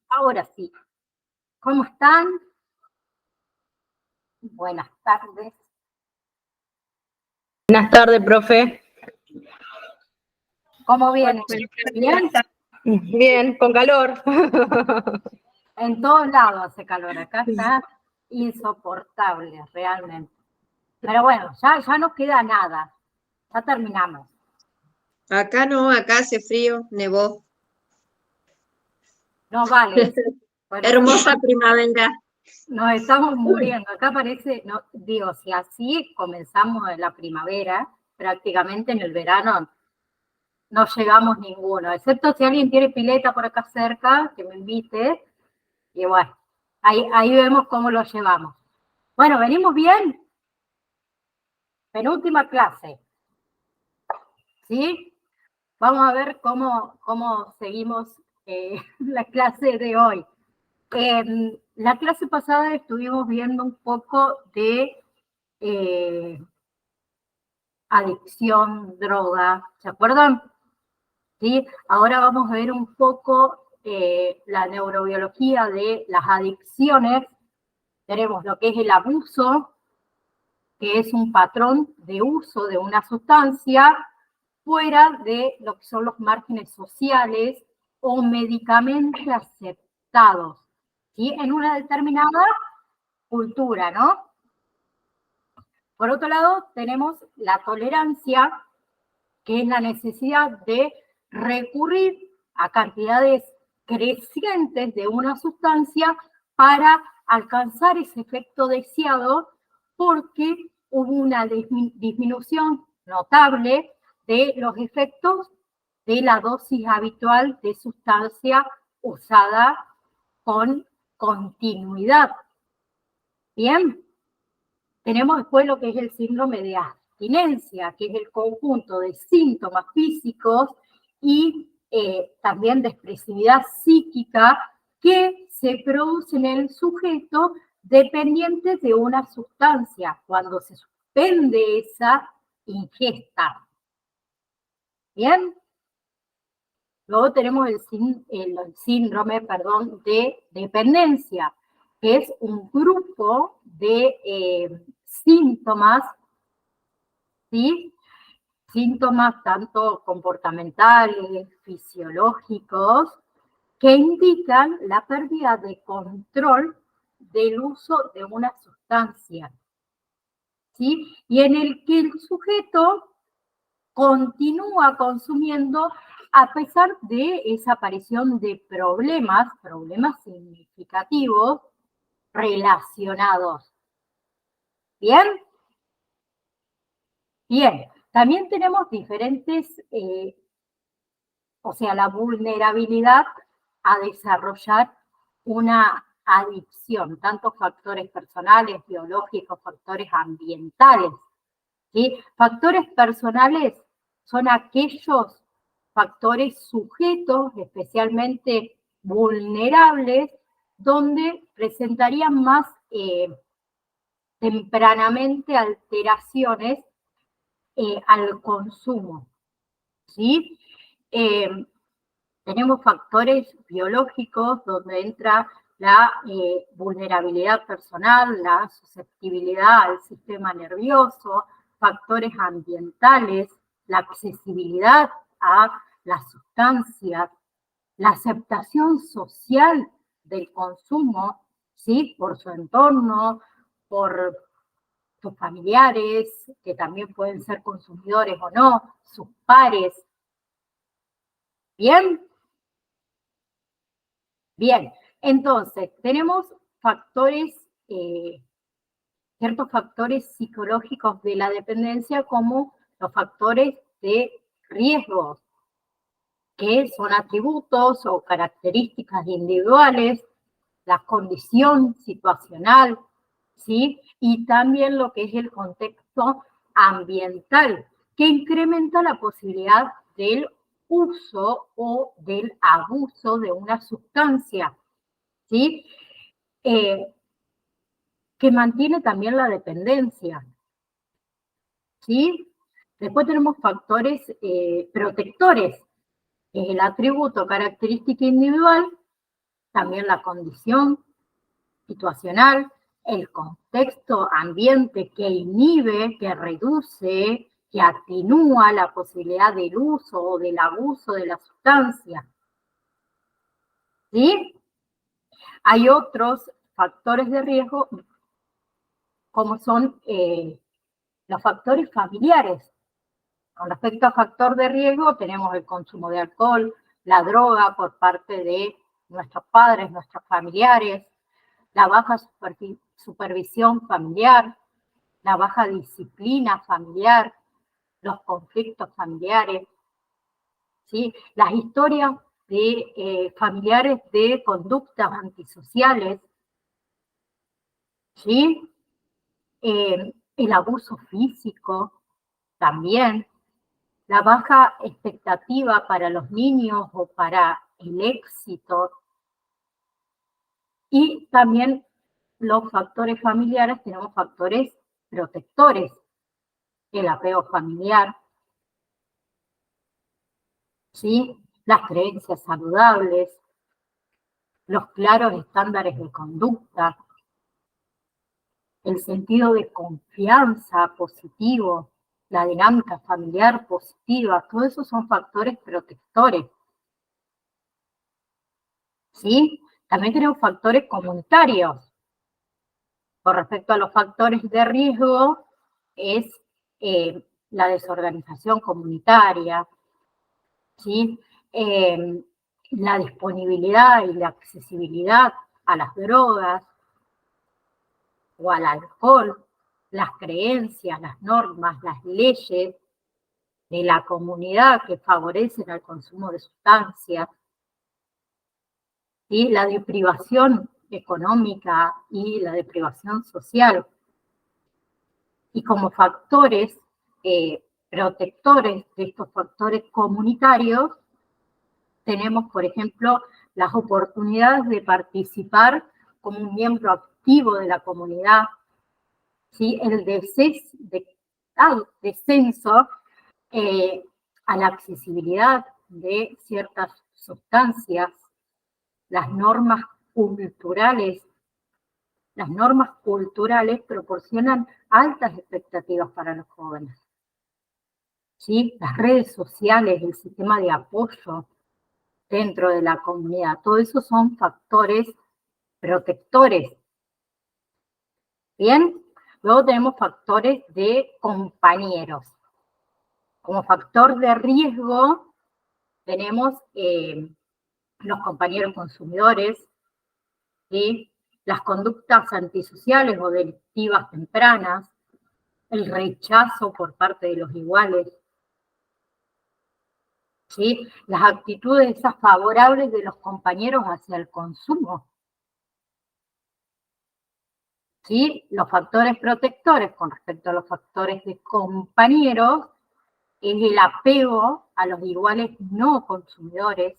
Ahora sí. ¿Cómo están? Buenas tardes. Buenas tardes, profe. ¿Cómo viene? ¿Bien? Bien, con calor. En todos lados hace calor. Acá está insoportable, realmente. Pero bueno, ya no queda nada. Ya terminamos. Acá no, acá hace frío, nevó. No vale. Bueno, Hermosa primavera. nos estamos muriendo. Acá parece, no, digo, si así comenzamos en la primavera, prácticamente en el verano no llegamos ninguno, excepto si alguien tiene pileta por acá cerca, que me invite, y bueno, ahí vemos cómo lo llevamos. Bueno, ¿venimos bien? Penúltima clase, ¿sí? Vamos a ver cómo seguimos la clase de hoy. La clase pasada estuvimos viendo un poco de adicción, droga, ¿se acuerdan? ¿Sí? Ahora vamos a ver un poco la neurobiología de las adicciones. Tenemos lo que es el abuso, que es un patrón de uso de una sustancia fuera de lo que son los márgenes sociales o médicamente aceptados, ¿sí? En una determinada cultura, ¿no? Por otro lado, tenemos la tolerancia, que es la necesidad de recurrir a cantidades crecientes de una sustancia para alcanzar ese efecto deseado, porque hubo una disminución notable de los efectos de la dosis habitual de sustancia usada con continuidad. Bien, tenemos después lo que es el síndrome de abstinencia, que es el conjunto de síntomas físicos y también de expresividad psíquica que se producen en el sujeto dependientes de una sustancia, cuando se suspende esa ingesta. ¿Bien? Luego tenemos el síndrome de dependencia, que es un grupo de síntomas, ¿sí? Síntomas tanto comportamentales, fisiológicos, que indican la pérdida de control del uso de una sustancia, ¿sí? Y en el que el sujeto continúa consumiendo a pesar de esa aparición de problemas significativos relacionados. ¿Bien? Bien, también tenemos diferentes, o sea, la vulnerabilidad a desarrollar una adicción, tanto factores personales, biológicos, factores ambientales. ¿Sí? Factores personales son aquellos factores sujetos, especialmente vulnerables, donde presentarían más tempranamente alteraciones al consumo. ¿Sí? Tenemos factores biológicos donde entra la vulnerabilidad personal, la susceptibilidad al sistema nervioso, factores ambientales, la accesibilidad a las sustancias, la aceptación social del consumo, ¿sí? Por su entorno, por sus familiares, que también pueden ser consumidores o no, sus pares. ¿Bien? Bien, entonces tenemos factores, ciertos factores psicológicos de la dependencia como los factores de riesgo, que son atributos o características individuales, la condición situacional, ¿sí? Y también lo que es el contexto ambiental, que incrementa la posibilidad del uso o del abuso de una sustancia, ¿sí? Que mantiene también la dependencia, ¿sí? Después tenemos factores protectores, el atributo característica individual, también la condición situacional, el contexto ambiente que inhibe, que reduce, que atenúa la posibilidad del uso o del abuso de la sustancia. ¿Sí? Hay otros factores de riesgo, como son los factores familiares. Con respecto a factor de riesgo, tenemos el consumo de alcohol, la droga por parte de nuestros padres, nuestros familiares, la baja supervisión familiar, la baja disciplina familiar, los conflictos familiares, ¿sí? Las historias de familiares de conductas antisociales, ¿sí? El abuso físico también, la baja expectativa para los niños o para el éxito, y también los factores familiares, tenemos factores protectores, el apego familiar, ¿sí? Las creencias saludables, los claros estándares de conducta, el sentido de confianza positivo, la dinámica familiar positiva, todo eso son factores protectores, ¿sí? También tenemos factores comunitarios. Con respecto a los factores de riesgo, es la desorganización comunitaria, ¿sí? La disponibilidad y la accesibilidad a las drogas o al alcohol, las creencias, las normas, las leyes de la comunidad que favorecen el consumo de sustancias, ¿sí? La deprivación económica y la deprivación social. Y como factores protectores de estos factores comunitarios, tenemos, por ejemplo, las oportunidades de participar como un miembro activo de la comunidad, ¿sí? El descenso a la accesibilidad de ciertas sustancias, las normas culturales. Las normas culturales proporcionan altas expectativas para los jóvenes, ¿sí? Las redes sociales, el sistema de apoyo dentro de la comunidad, todo eso son factores protectores. Bien, luego tenemos factores de compañeros. Como factor de riesgo tenemos los compañeros consumidores, ¿sí? Las conductas antisociales o delictivas tempranas, el rechazo por parte de los iguales, ¿sí? Las actitudes esas favorables de los compañeros hacia el consumo, ¿sí? Los factores protectores con respecto a los factores de compañeros es el apego a los iguales no consumidores,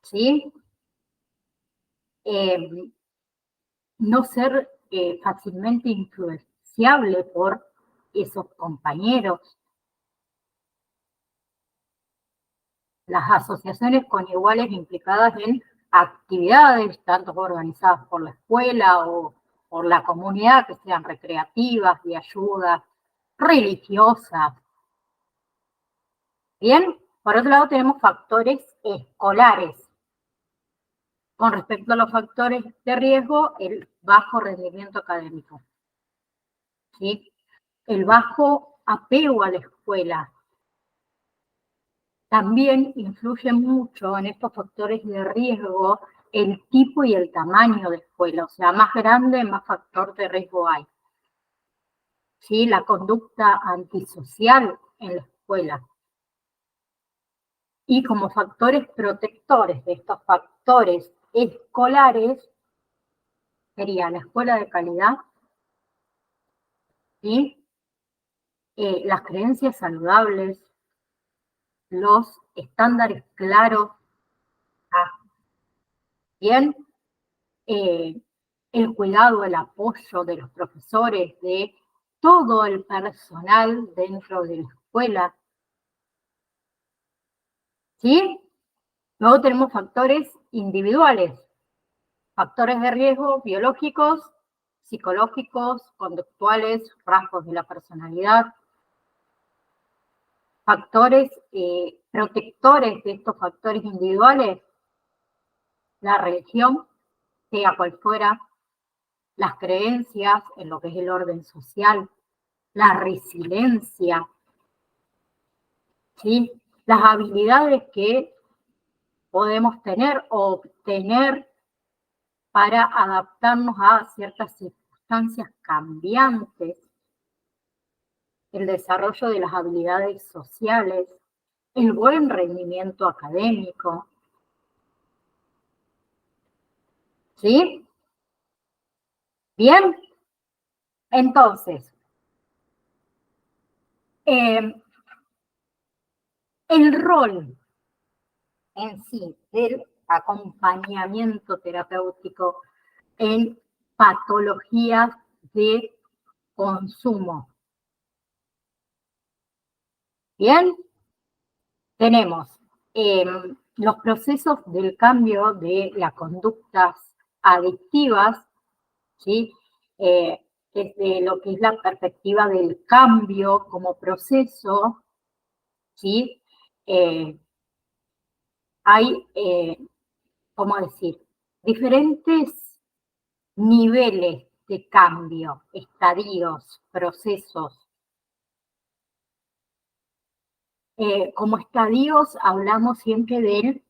¿sí? No ser fácilmente influenciable por esos compañeros. Las asociaciones con iguales implicadas en actividades, tanto organizadas por la escuela o por la comunidad, que sean recreativas, de ayuda, religiosas. Bien, por otro lado tenemos factores escolares. Con respecto a los factores de riesgo, el bajo rendimiento académico, ¿sí? El bajo apego a la escuela. También influye mucho en estos factores de riesgo el tipo y el tamaño de escuela, o sea, más grande, más factor de riesgo hay. ¿Sí? La conducta antisocial en la escuela. Y como factores protectores de estos factores escolares, sería la escuela de calidad, ¿sí? Las creencias saludables, los estándares claros, bien, el cuidado, el apoyo de los profesores, de todo el personal dentro de la escuela, ¿sí? Luego tenemos factores individuales, factores de riesgo biológicos, psicológicos, conductuales, rasgos de la personalidad, factores protectores de estos factores individuales, la religión, sea cual fuera, las creencias en lo que es el orden social, la resiliencia, ¿sí? Las habilidades que podemos tener o obtener para adaptarnos a ciertas circunstancias cambiantes, el desarrollo de las habilidades sociales, el buen rendimiento académico, ¿sí? Bien, entonces, el rol en sí del acompañamiento terapéutico en patologías de consumo. Bien, tenemos los procesos del cambio de las conductas adictivas, ¿sí? Desde lo que es la perspectiva del cambio como proceso, ¿sí? Hay, ¿cómo decir? Diferentes niveles de cambio, estadios, procesos. Como estadios hablamos siempre del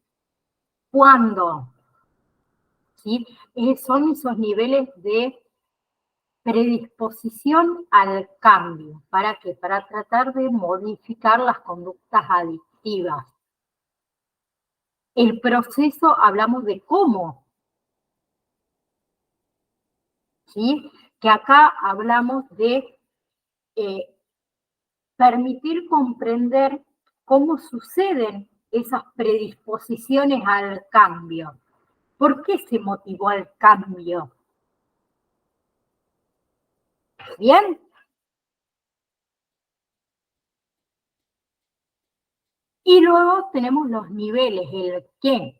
cuándo, ¿sí? Son esos niveles de predisposición al cambio. ¿Para qué? Para tratar de modificar las conductas adictivas. El proceso hablamos de cómo, ¿sí? Que acá hablamos de permitir comprender cómo suceden esas predisposiciones al cambio. ¿Por qué se motivó al cambio? ¿Bien? Y luego tenemos los niveles, el qué.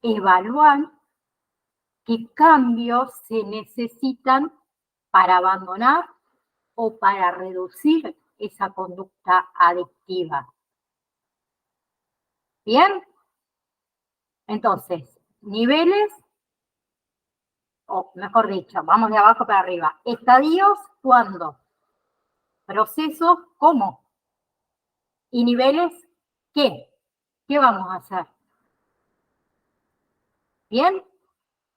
Evaluar qué cambios se necesitan para abandonar o para reducir esa conducta adictiva. ¿Bien? Entonces, niveles, o mejor dicho, vamos de abajo para arriba. Estadios, ¿cuándo? Procesos, ¿cómo? Y niveles, ¿qué? ¿Qué vamos a hacer? ¿Bien?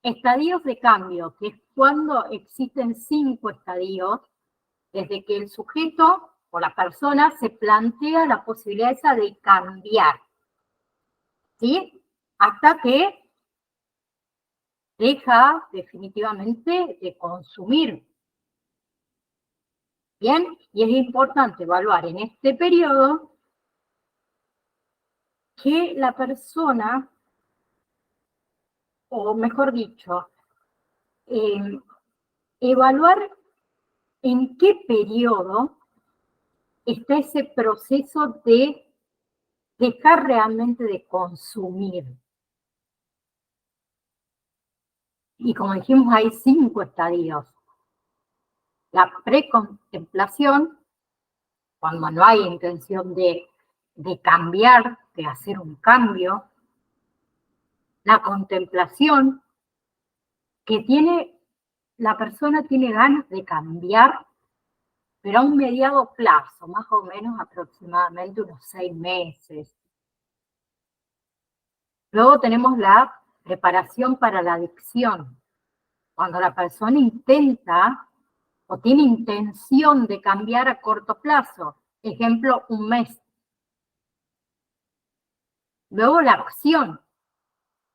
Estadios de cambio, que es cuando existen 5 estadios, desde que el sujeto o la persona se plantea la posibilidad esa de cambiar, ¿sí? Hasta que deja definitivamente de consumir. Bien, y es importante evaluar en este periodo que la persona, o mejor dicho, evaluar en qué periodo está ese proceso de dejar realmente de consumir. Y como dijimos, hay 5 estadios. La precontemplación, cuando no hay intención de cambiar, de hacer un cambio. La contemplación, que la persona tiene ganas de cambiar, pero a un mediado plazo, más o menos aproximadamente unos 6 meses. Luego tenemos la preparación para la adicción, cuando la persona intenta o tiene intención de cambiar a corto plazo, ejemplo, un mes. Luego la acción,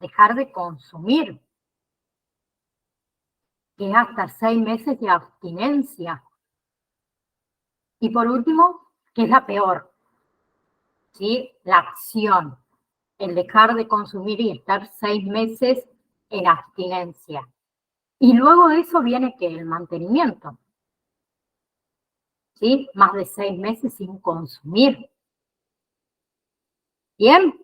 dejar de consumir, que es hasta 6 meses de abstinencia. Y por último, que es la peor, ¿sí? La acción, el dejar de consumir y estar 6 meses en abstinencia. Y luego de eso viene que el mantenimiento, ¿sí? Más de 6 meses sin consumir. Bien,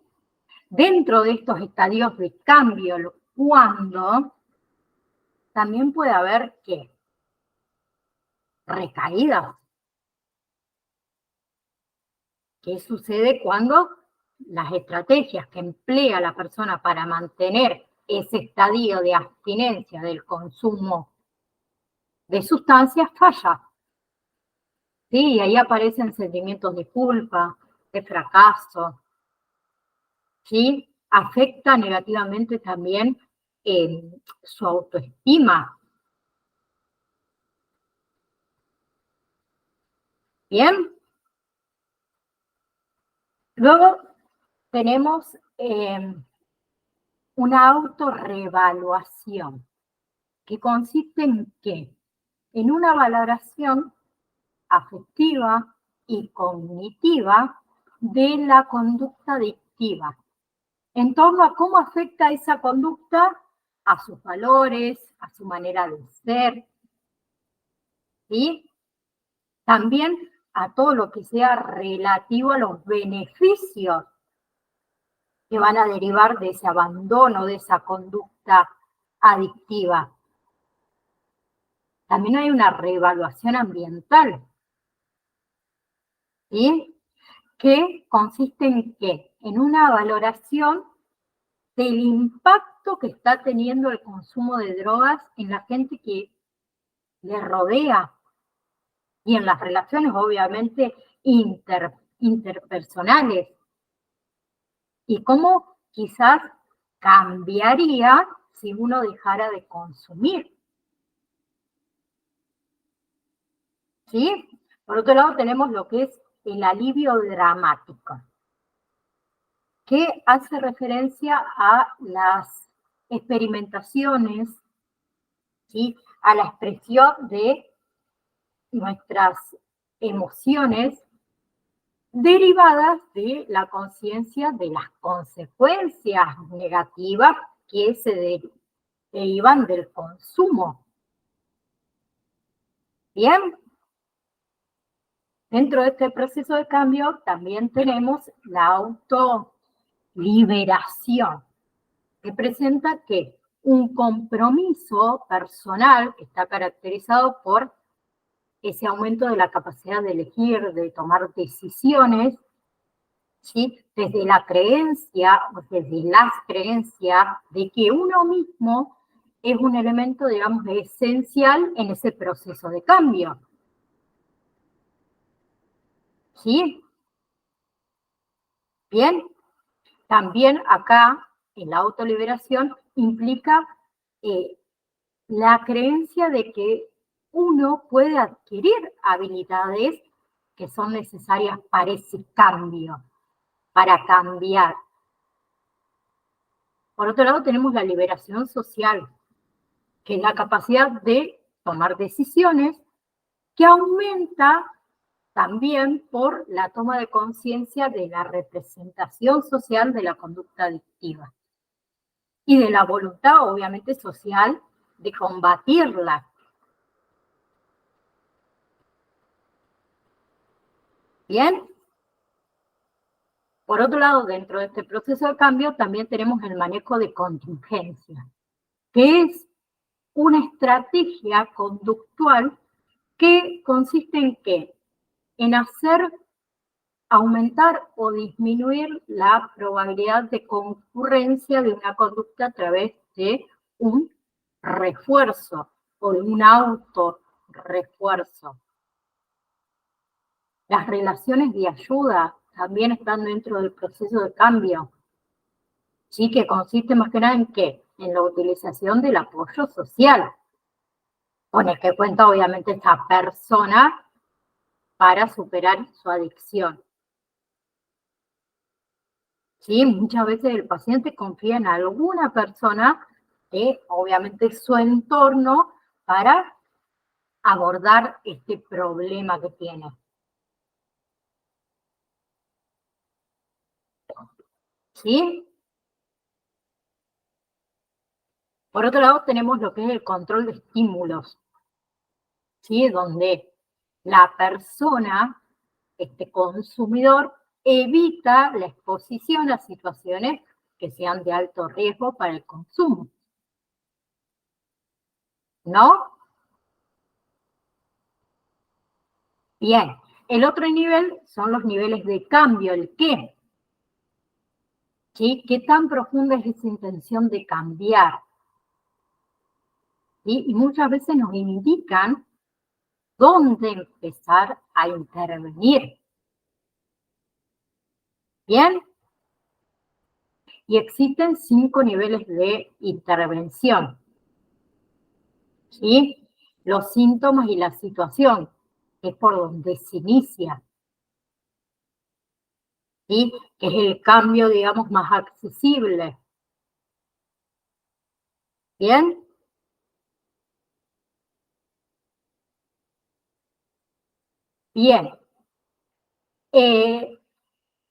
dentro de estos estadios de cambio, cuando también puede haber, ¿qué? Recaídas. ¿Qué sucede cuando las estrategias que emplea la persona para mantener ese estadio de abstinencia del consumo de sustancias falla? Sí, y ahí aparecen sentimientos de culpa, de fracaso, ¿sí? Afecta negativamente también su autoestima. Bien. Luego tenemos una autorreevaluación, que consiste en ¿qué? En una valoración afectiva y cognitiva de la conducta adictiva, en torno a cómo afecta esa conducta a sus valores, a su manera de ser, ¿sí? También a todo lo que sea relativo a los beneficios que van a derivar de ese abandono, de esa conducta adictiva. También hay una reevaluación ambiental, ¿sí? Que consiste en ¿qué? En una valoración del impacto que está teniendo el consumo de drogas en la gente que le rodea y en las relaciones, obviamente, interpersonales. Y cómo quizás cambiaría si uno dejara de consumir. ¿Sí? Por otro lado, tenemos lo que es el alivio dramático, que hace referencia a las experimentaciones, ¿sí? A la expresión de nuestras emociones derivadas de la conciencia de las consecuencias negativas que se derivan del consumo. Bien, dentro de este proceso de cambio también tenemos la autoliberación, que presenta que un compromiso personal que está caracterizado por ese aumento de la capacidad de elegir, de tomar decisiones, ¿sí? Desde la creencia, desde las creencias de que uno mismo es un elemento, digamos, esencial en ese proceso de cambio. ¿Sí? Bien, también acá en la autoliberación implica la creencia de que uno puede adquirir habilidades que son necesarias para ese cambio, para cambiar. Por otro lado, tenemos la liberación social, que es la capacidad de tomar decisiones, que aumenta también por la toma de conciencia de la representación social de la conducta adictiva y de la voluntad, obviamente, social de combatirla. Bien. Por otro lado, dentro de este proceso de cambio también tenemos el manejo de contingencia, que es una estrategia conductual que consiste en ¿qué? En hacer aumentar o disminuir la probabilidad de concurrencia de una conducta a través de un refuerzo o de un autorrefuerzo. Las relaciones de ayuda también están dentro del proceso de cambio, ¿sí? Que consiste más que nada en ¿qué? En la utilización del apoyo social, con el que cuenta obviamente esta persona para superar su adicción. ¿Sí? Muchas veces el paciente confía en alguna persona, obviamente su entorno, para abordar este problema que tiene. ¿Sí? Por otro lado, tenemos lo que es el control de estímulos, ¿sí? Donde la persona, este consumidor, evita la exposición a situaciones que sean de alto riesgo para el consumo. ¿No? Bien, el otro nivel son los niveles de cambio, el qué. ¿Sí? ¿Qué tan profunda es esa intención de cambiar? ¿Sí? Y muchas veces nos indican dónde empezar a intervenir. ¿Bien? Y existen 5 niveles de intervención. ¿Sí? Los síntomas y la situación, que es por donde se inicia. ¿Sí? Que es el cambio, digamos, más accesible. ¿Bien? Bien.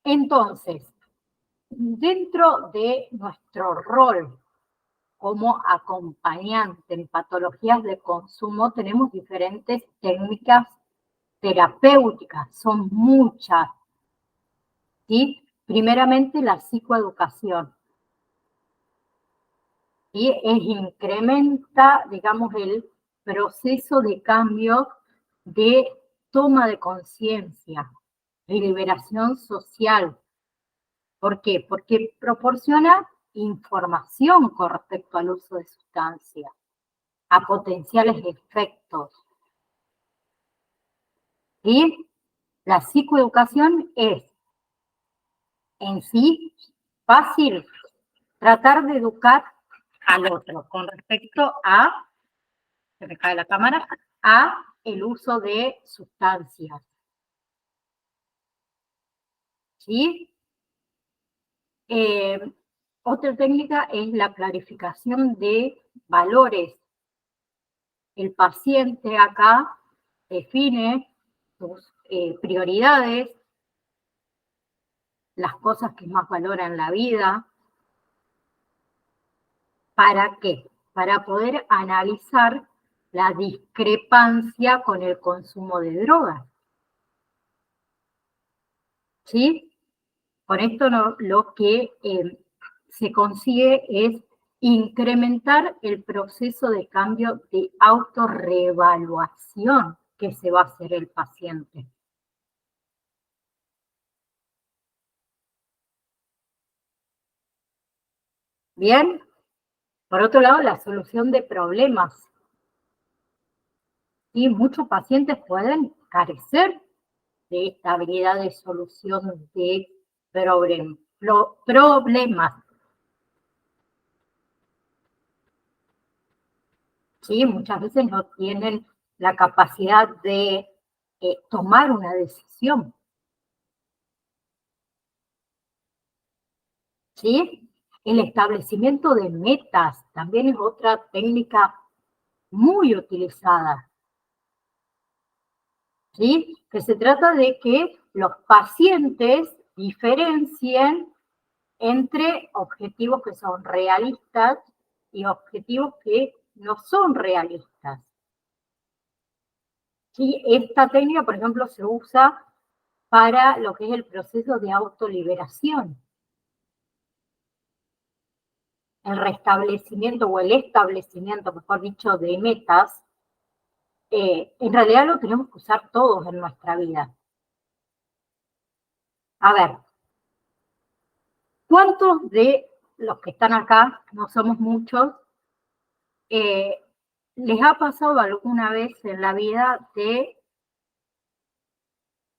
Entonces, dentro de nuestro rol como acompañante en patologías de consumo, tenemos diferentes técnicas terapéuticas, son muchas. ¿Sí? Primeramente, la psicoeducación. ¿Sí? Incrementa, digamos, el proceso de cambio de toma de conciencia, de liberación social. ¿Por qué? Porque proporciona información con respecto al uso de sustancias, a potenciales efectos. ¿Sí? La psicoeducación es, en sí, fácil, tratar de educar al otro con respecto a, se me cae la cámara, a el uso de sustancias. ¿Sí? Otra técnica es la clarificación de valores. El paciente acá define sus prioridades, las cosas que más valora en la vida. ¿Para qué? Para poder analizar la discrepancia con el consumo de drogas. ¿Sí? Con esto lo que se consigue es incrementar el proceso de cambio de autorreevaluación que se va a hacer el paciente. Bien, por otro lado, la solución de problemas. Y muchos pacientes pueden carecer de esta habilidad de solución de problemas. ¿Sí? Muchas veces no tienen la capacidad de tomar una decisión. ¿Sí? El establecimiento de metas también es otra técnica muy utilizada. ¿Sí? Que se trata de que los pacientes diferencien entre objetivos que son realistas y objetivos que no son realistas. ¿Sí? Esta técnica, por ejemplo, se usa para lo que es el proceso de autoliberación. El restablecimiento o el establecimiento, mejor dicho, de metas, en realidad lo tenemos que usar todos en nuestra vida. A ver, ¿cuántos de los que están acá, no somos muchos, les ha pasado alguna vez en la vida de,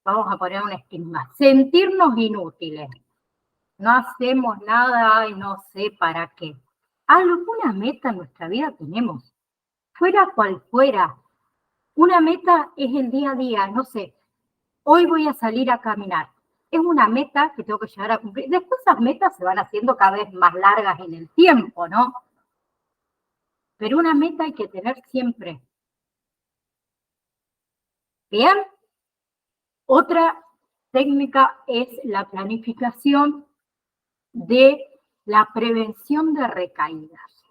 vamos a poner un estigma, sentirnos inútiles? No hacemos nada y no sé para qué. Alguna meta en nuestra vida tenemos, fuera cual fuera. Una meta es el día a día, no sé, hoy voy a salir a caminar. Es una meta que tengo que llegar a cumplir. Después esas metas se van haciendo cada vez más largas en el tiempo, ¿no? Pero una meta hay que tener siempre. ¿Bien? Otra técnica es la planificación de la prevención de recaídas.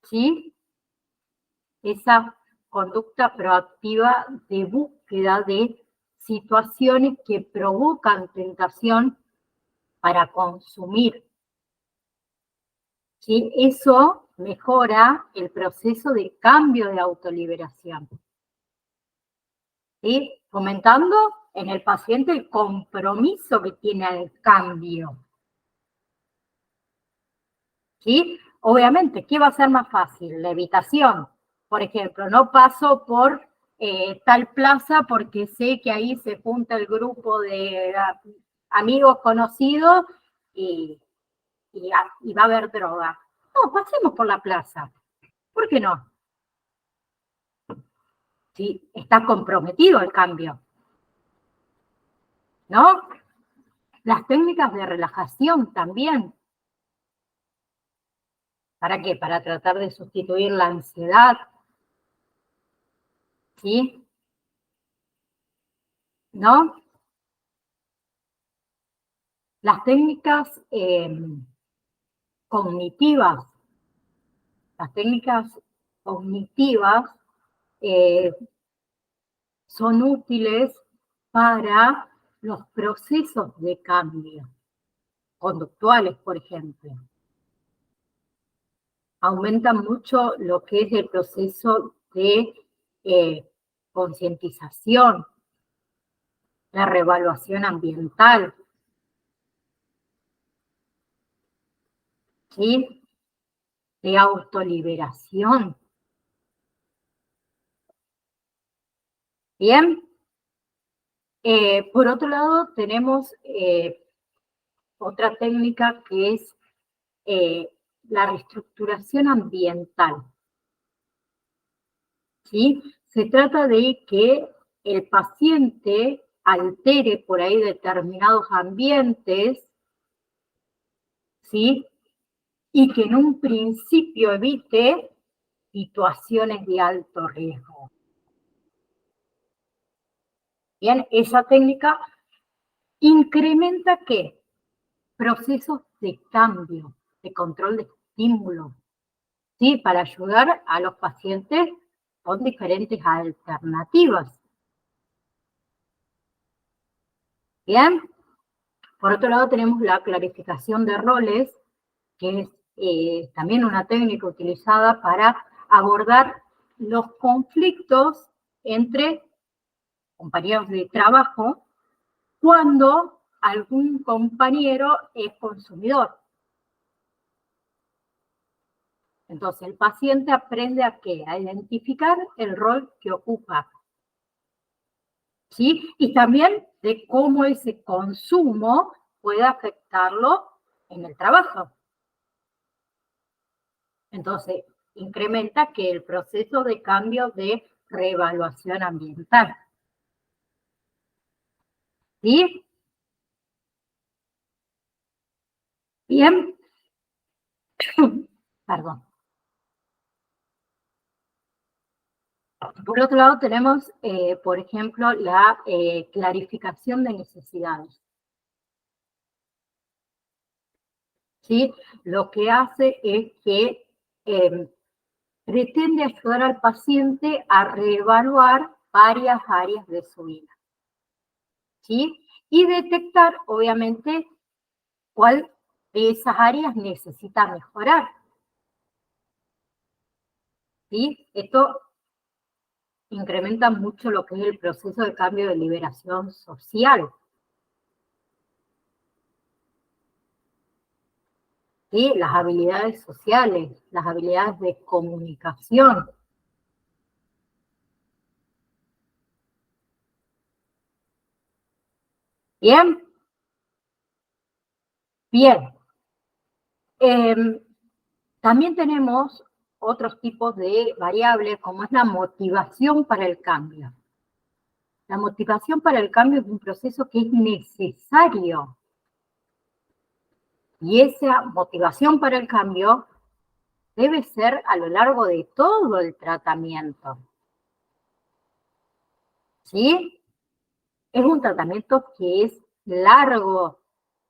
¿Sí? Esa conducta proactiva de búsqueda búsqueda de situaciones que provocan tentación para consumir. ¿Sí? Eso mejora el proceso de cambio de autoliberación. ¿Sí? Fomentando en el paciente el compromiso que tiene al cambio. ¿Sí? Obviamente, ¿qué va a ser más fácil? La evitación. Por ejemplo, no paso por tal plaza porque sé que ahí se junta el grupo de amigos conocidos y va a haber droga. No, pasemos por la plaza. ¿Por qué no? Sí, está comprometido el cambio. ¿No? Las técnicas de relajación también. ¿Para qué? Para tratar de sustituir la ansiedad. ¿Sí? ¿No? Las técnicas cognitivas. Las técnicas cognitivas son útiles para los procesos de cambio conductuales, por ejemplo. Aumentan mucho lo que es el proceso de concientización, la reevaluación ambiental, ¿sí? De autoliberación. Bien. Por otro lado, tenemos otra técnica que es la reestructuración ambiental. ¿Sí? Se trata de que el paciente altere por ahí determinados ambientes, ¿sí? Y que en un principio evite situaciones de alto riesgo. Bien, esa técnica incrementa ¿qué? Procesos de cambio, de control de estímulos, ¿sí? Para ayudar a los pacientes con diferentes alternativas. Bien, por otro lado tenemos la clarificación de roles, que es también una técnica utilizada para abordar los conflictos entre compañeros de trabajo cuando algún compañero es consumidor. Entonces, el paciente aprende a ¿qué? A identificar el rol que ocupa. ¿Sí? Y también de cómo ese consumo puede afectarlo en el trabajo. Entonces, incrementa que el proceso de cambio de reevaluación ambiental. ¿Sí? Bien. Perdón. Por otro lado, tenemos, por ejemplo, la clarificación de necesidades. ¿Sí? Lo que hace es que pretende ayudar al paciente a reevaluar varias áreas de su vida. ¿Sí? Y detectar, obviamente, cuál de esas áreas necesita mejorar. ¿Sí? Esto incrementa mucho lo que es el proceso de cambio de liberación social. ¿Sí? Las habilidades sociales, las habilidades de comunicación. ¿Bien? Bien. También tenemos otros tipos de variables, como es la motivación para el cambio. La motivación para el cambio es un proceso que es necesario. Y esa motivación para el cambio debe ser a lo largo de todo el tratamiento. ¿Sí? Es un tratamiento que es largo,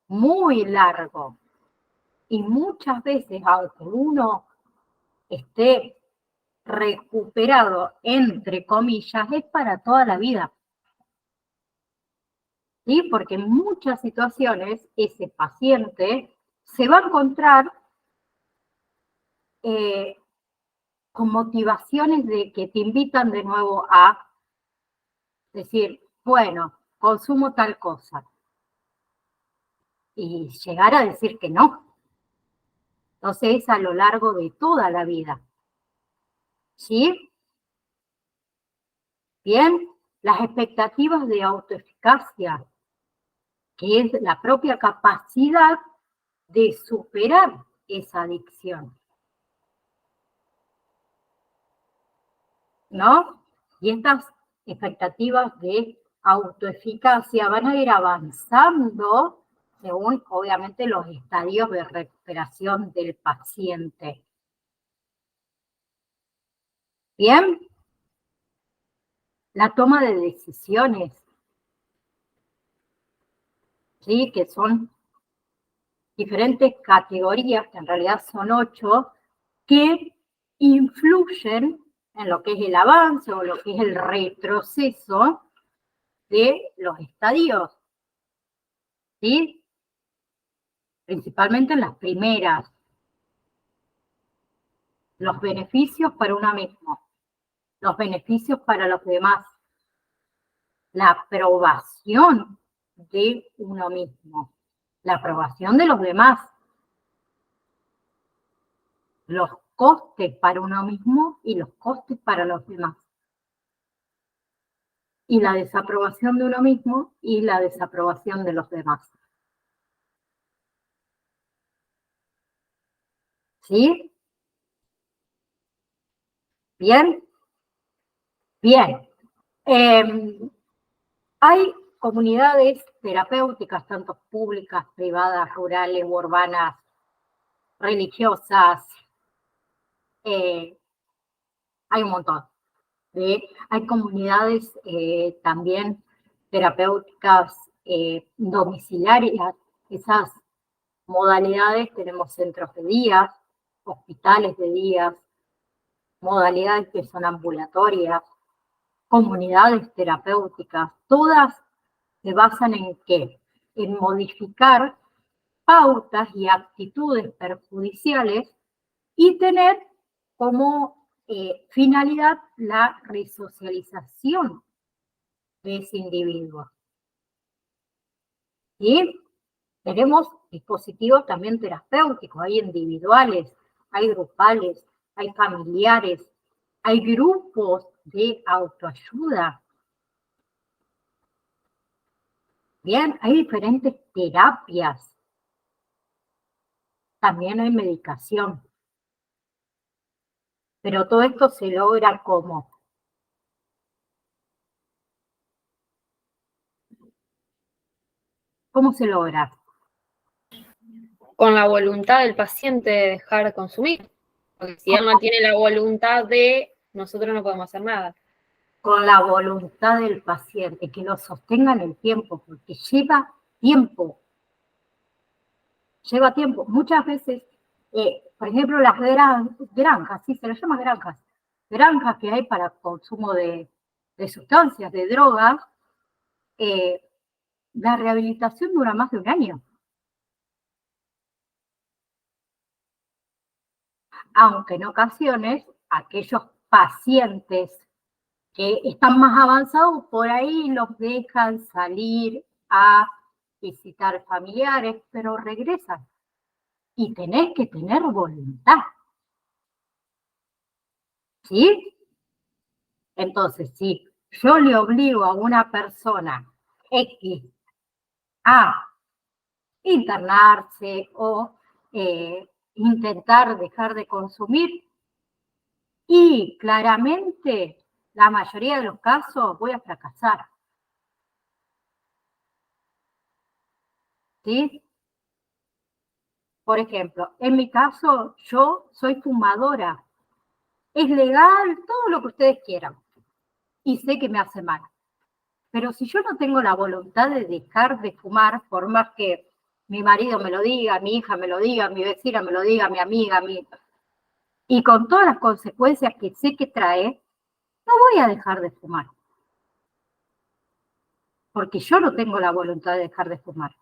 muy largo. Y muchas veces, aunque uno esté recuperado, entre comillas, es para toda la vida. ¿sí? Porque en muchas situaciones ese paciente se va a encontrar con motivaciones de que te invitan de nuevo a decir, bueno, consumo tal cosa. Y llegar a decir que no. Entonces es a lo largo de toda la vida. ¿Sí? Bien, las expectativas de autoeficacia, que es la propia capacidad de superar esa adicción. ¿No? Y estas expectativas de autoeficacia van a ir avanzando según, obviamente, los estadios de recuperación del paciente. Bien, la toma de decisiones, ¿sí? Que son diferentes categorías, que en realidad son 8, que influyen en lo que es el avance o lo que es el retroceso de los estadios, ¿sí? Principalmente en las primeras. Los beneficios para uno mismo, los beneficios para los demás, la aprobación de uno mismo, la aprobación de los demás, los costes para uno mismo y los costes para los demás. Y la desaprobación de uno mismo y la desaprobación de los demás. ¿Sí? ¿Bien? Bien. Hay comunidades terapéuticas, tanto públicas, privadas, rurales, urbanas, religiosas. Hay un montón. Hay comunidades también terapéuticas domiciliarias. Esas modalidades, tenemos centros de día, hospitales de día, modalidades que son ambulatorias, comunidades terapéuticas, todas se basan en ¿qué? En modificar pautas y actitudes perjudiciales y tener como finalidad la resocialización de ese individuo. Y tenemos dispositivos también terapéuticos, hay individuales, hay grupales, hay familiares, hay grupos de autoayuda. Bien, hay diferentes terapias. También hay medicación. Pero todo esto se logra ¿cómo? ¿Cómo se logra? Con la voluntad del paciente de dejar de consumir. Porque si él no tiene la voluntad de, nosotros no podemos hacer nada. Con la voluntad del paciente, que lo sostenga en el tiempo, porque lleva tiempo. Lleva tiempo. Muchas veces, por ejemplo, las granjas, sí, se las llama granjas que hay para consumo de sustancias, de drogas, la rehabilitación dura más de un año. Aunque en ocasiones aquellos pacientes que están más avanzados, por ahí los dejan salir a visitar familiares, pero regresan. Y tenés que tener voluntad. ¿Sí? Entonces, si yo le obligo a una persona X a internarse o intentar dejar de consumir, y claramente la mayoría de los casos voy a fracasar. ¿Sí? Por ejemplo, en mi caso, yo soy fumadora. Es legal, todo lo que ustedes quieran. Y sé que me hace mal. Pero si yo no tengo la voluntad de dejar de fumar, por más que mi marido me lo diga, mi hija me lo diga, mi vecina me lo diga, mi amiga, y con todas las consecuencias que sé que trae, no voy a dejar de fumar. porque yo no tengo la voluntad de dejar de fumar.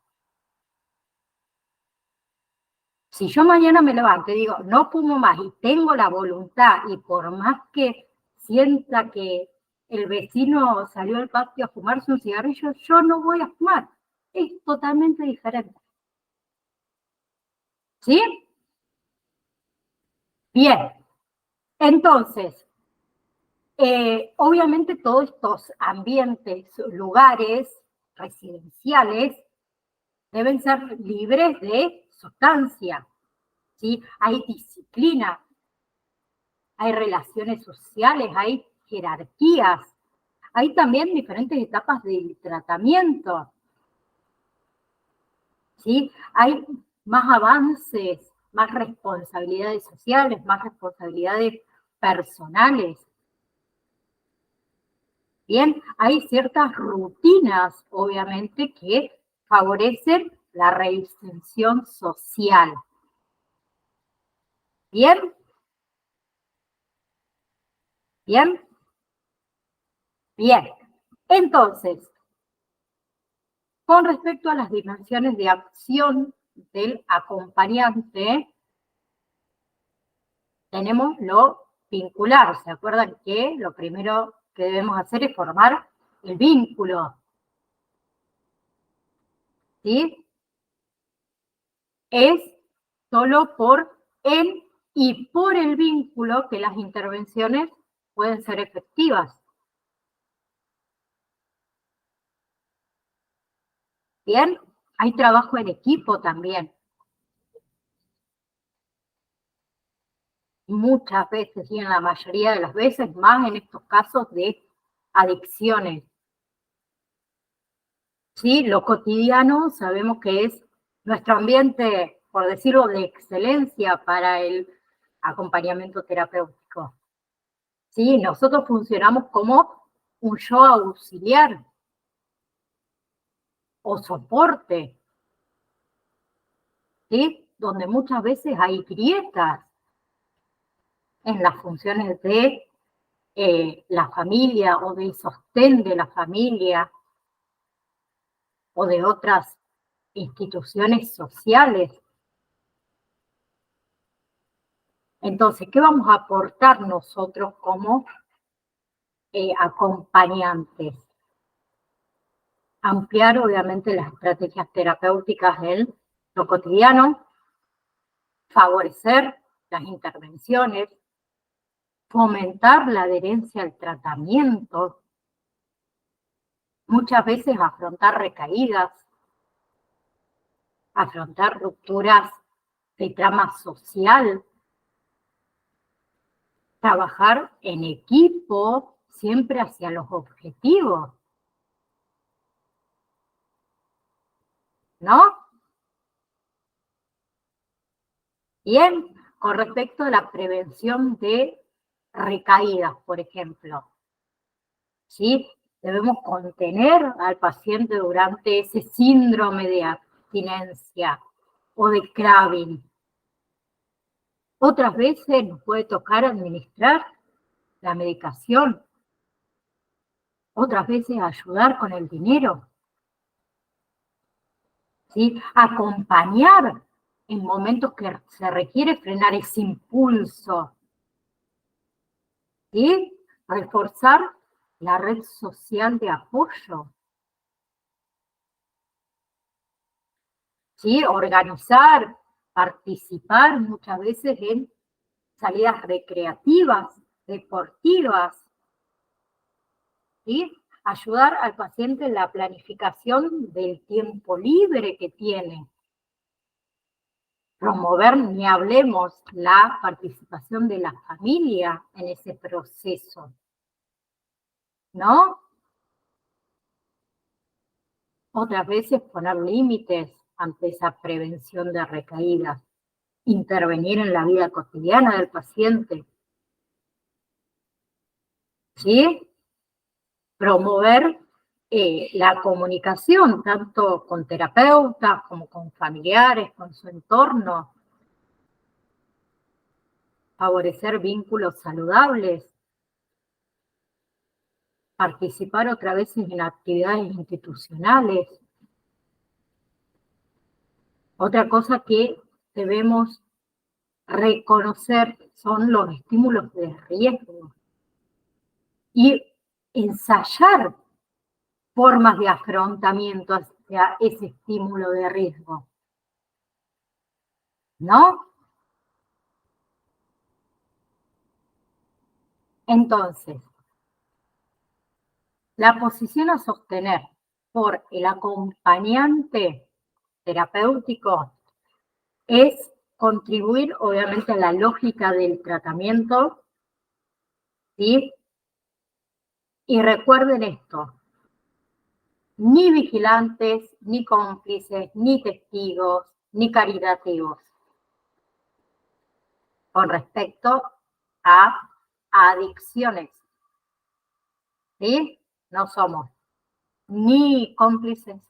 Si yo mañana me levanto y digo, no fumo más y tengo la voluntad, y por más que sienta que el vecino salió al patio a fumarse un cigarrillo, yo no voy a fumar. Es totalmente diferente. ¿Sí? Bien. Entonces, obviamente todos estos ambientes, lugares residenciales, deben ser libres de sustancia. ¿Sí? Hay disciplina, hay relaciones sociales, hay jerarquías, hay también diferentes etapas del tratamiento. ¿Sí? Hay más avances, más responsabilidades sociales, más responsabilidades personales. Bien, hay ciertas rutinas, obviamente, que favorecen la reinserción social. Bien. Bien. Bien. Entonces, con respecto a las dimensiones de acción del acompañante, tenemos lo vincular. ¿Se acuerdan que lo primero que debemos hacer es formar el vínculo? ¿Sí? Es solo por el y por el vínculo que las intervenciones pueden ser efectivas. Bien, hay trabajo en equipo también. Muchas veces, y en la mayoría de las veces, más en estos casos de adicciones. ¿Sí? Lo cotidiano sabemos que es nuestro ambiente, por decirlo, de excelencia para el acompañamiento terapéutico. ¿Sí? Nosotros funcionamos como un yo auxiliar o soporte, ¿sí? Donde muchas veces hay grietas en las funciones de la familia o del sostén de la familia o de otras instituciones sociales. Entonces, ¿qué vamos a aportar nosotros como acompañantes? Ampliar, obviamente, las estrategias terapéuticas en lo cotidiano, favorecer las intervenciones, fomentar la adherencia al tratamiento, muchas veces afrontar recaídas, afrontar rupturas de trama social, trabajar en equipo, siempre hacia los objetivos, ¿no? Bien, con respecto a la prevención de recaídas, por ejemplo, ¿sí? Debemos contener al paciente durante ese síndrome de abstinencia o de craving. Otras veces nos puede tocar administrar la medicación. Otras veces ayudar con el dinero. ¿Sí? Acompañar en momentos que se requiere frenar ese impulso. ¿Sí? Reforzar la red social de apoyo. ¿Sí? Organizar, participar muchas veces en salidas recreativas, deportivas. ¿Sí? Ayudar al paciente en la planificación del tiempo libre que tiene. Promover, ni hablemos, la participación de la familia en ese proceso, ¿no? Otras veces poner límites ante esa prevención de recaídas, intervenir en la vida cotidiana del paciente, ¿sí? Promover la comunicación, tanto con terapeutas como con familiares, con su entorno, favorecer vínculos saludables. participar otra vez en actividades institucionales. Otra cosa que debemos reconocer son los estímulos de riesgo y ensayar formas de afrontamiento hacia ese estímulo de riesgo, ¿no? Entonces, la posición a sostener por el acompañante terapéutico es contribuir, obviamente, a la lógica del tratamiento, ¿sí? Y recuerden esto, ni vigilantes, ni cómplices, ni testigos, ni caritativos, con respecto a adicciones, ¿sí? No somos ni cómplices,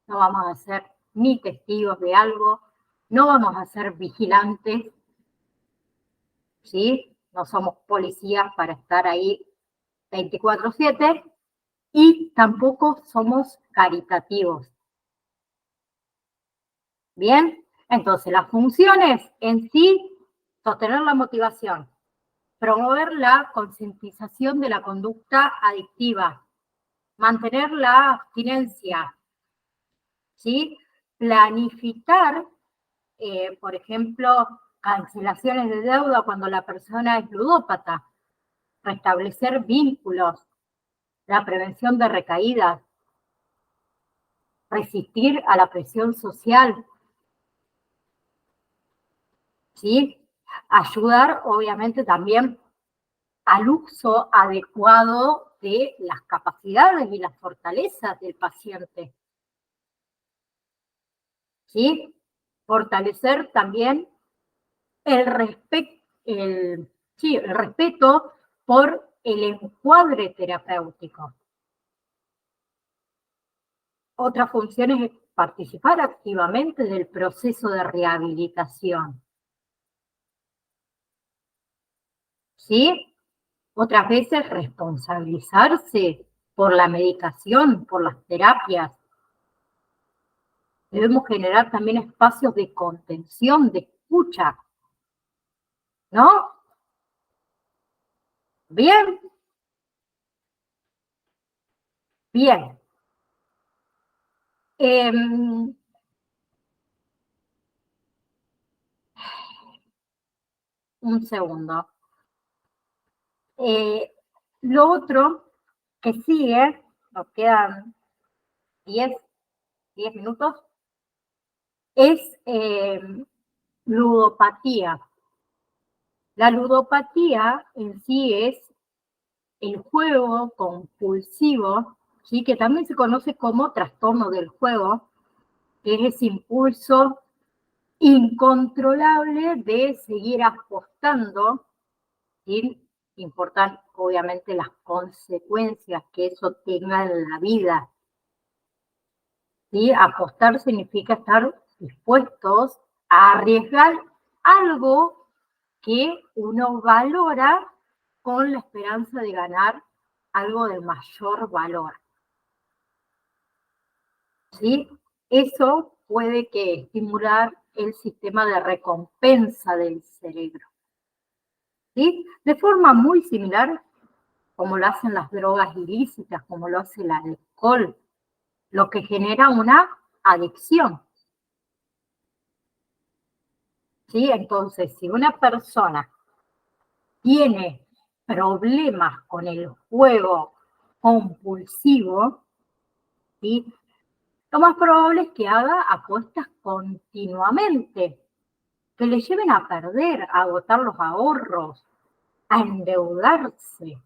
no vamos a ser ni testigos de algo, no vamos a ser vigilantes, ¿sí? No somos policías para estar ahí 24/7 y tampoco somos caritativos. Bien, entonces las funciones en sí, sostener la motivación, promover la concientización de la conducta adictiva, mantener la abstinencia, ¿sí? Planificar, por ejemplo, cancelaciones de deuda cuando la persona es ludópata, restablecer vínculos, la prevención de recaídas, resistir a la presión social, ¿sí? Ayudar, obviamente, también al uso adecuado de las capacidades y las fortalezas del paciente, ¿sí? Fortalecer también el respeto por el encuadre terapéutico. Otra función es participar activamente del proceso de rehabilitación, ¿sí? Otras veces responsabilizarse por la medicación, por las terapias. Debemos generar también espacios de contención, de escucha, ¿no? Bien. Bien. Un segundo. Lo otro que sigue, nos quedan 10 minutos, es ludopatía. La ludopatía en sí es el juego compulsivo, ¿sí? Que también se conoce como trastorno del juego, que es ese impulso incontrolable de seguir apostando, sin importar obviamente las consecuencias que eso tenga en la vida. ¿Sí? Apostar significa estar dispuestos a arriesgar algo que uno valora con la esperanza de ganar algo de mayor valor. ¿Sí? Eso puede que estimular el sistema de recompensa del cerebro, ¿sí? De forma muy similar como lo hacen las drogas ilícitas, como lo hace el alcohol, lo que genera una adicción. ¿Sí? Entonces, si una persona tiene problemas con el juego compulsivo, ¿sí? Lo más probable es que haga apuestas continuamente, que le lleven a perder, a agotar los ahorros, a endeudarse,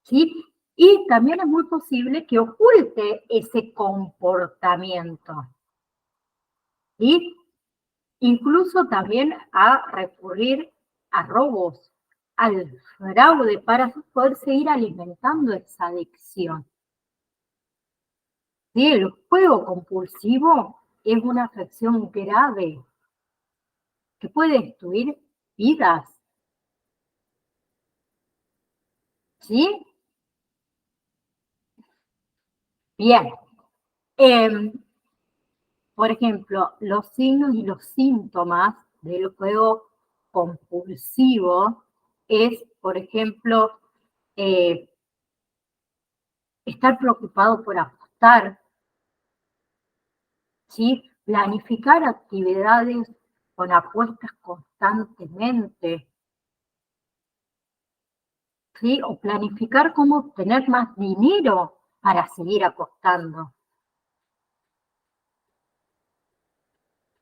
¿sí? Y también es muy posible que oculte ese comportamiento, ¿sí? Incluso también a recurrir a robos, al fraude para poder seguir alimentando esa adicción. ¿Sí? El juego compulsivo es una afección grave que puede destruir vidas. ¿Sí? Bien. Por ejemplo, los signos y los síntomas del juego compulsivo es, por ejemplo, estar preocupado por apostar, ¿sí? Planificar actividades con apuestas constantemente, ¿sí? O planificar cómo obtener más dinero para seguir apostando,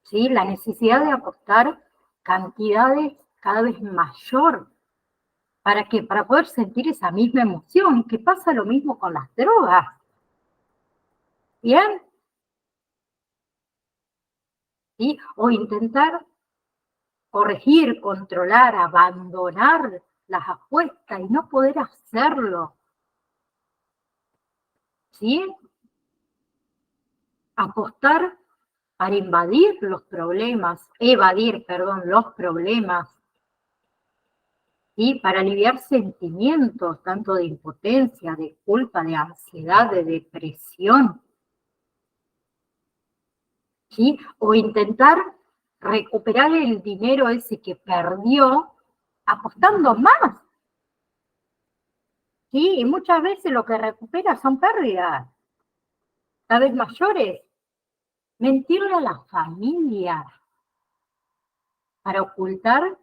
¿sí? La necesidad de apostar cantidades cada vez mayor. ¿Para qué? Para poder sentir esa misma emoción, que pasa lo mismo con las drogas. ¿Bien? ¿Sí? O intentar corregir, controlar, abandonar las apuestas y no poder hacerlo. ¿Sí? Apostar para evadir los problemas, los problemas, ¿sí? Para aliviar sentimientos tanto de impotencia, de culpa, de ansiedad, de depresión, ¿sí? O intentar recuperar el dinero ese que perdió apostando más, ¿sí? Y muchas veces lo que recupera son pérdidas cada vez mayores. Mentirle a la familia para ocultar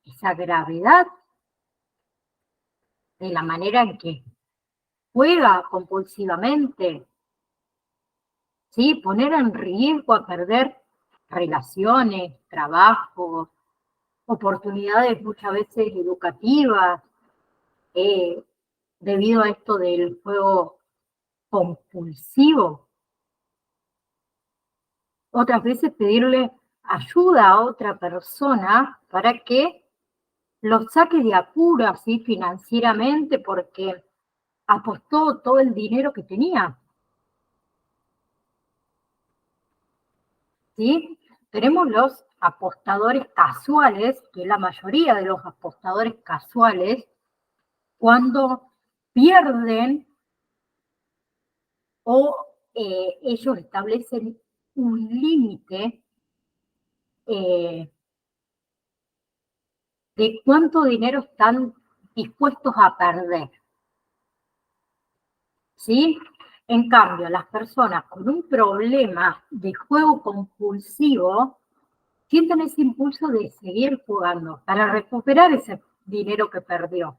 esa gravedad de la manera en que juega compulsivamente, ¿sí? Poner en riesgo a perder relaciones, trabajo, oportunidades muchas veces educativas, debido a esto del juego compulsivo. Otras veces pedirle ayuda a otra persona para que lo saque de apuro así financieramente porque apostó todo el dinero que tenía. ¿Sí? Tenemos los apostadores casuales, que la mayoría de los apostadores casuales, cuando pierden o ellos establecen un límite de cuánto dinero están dispuestos a perder. ¿Sí? En cambio, las personas con un problema de juego compulsivo sienten ese impulso de seguir jugando para recuperar ese dinero que perdió.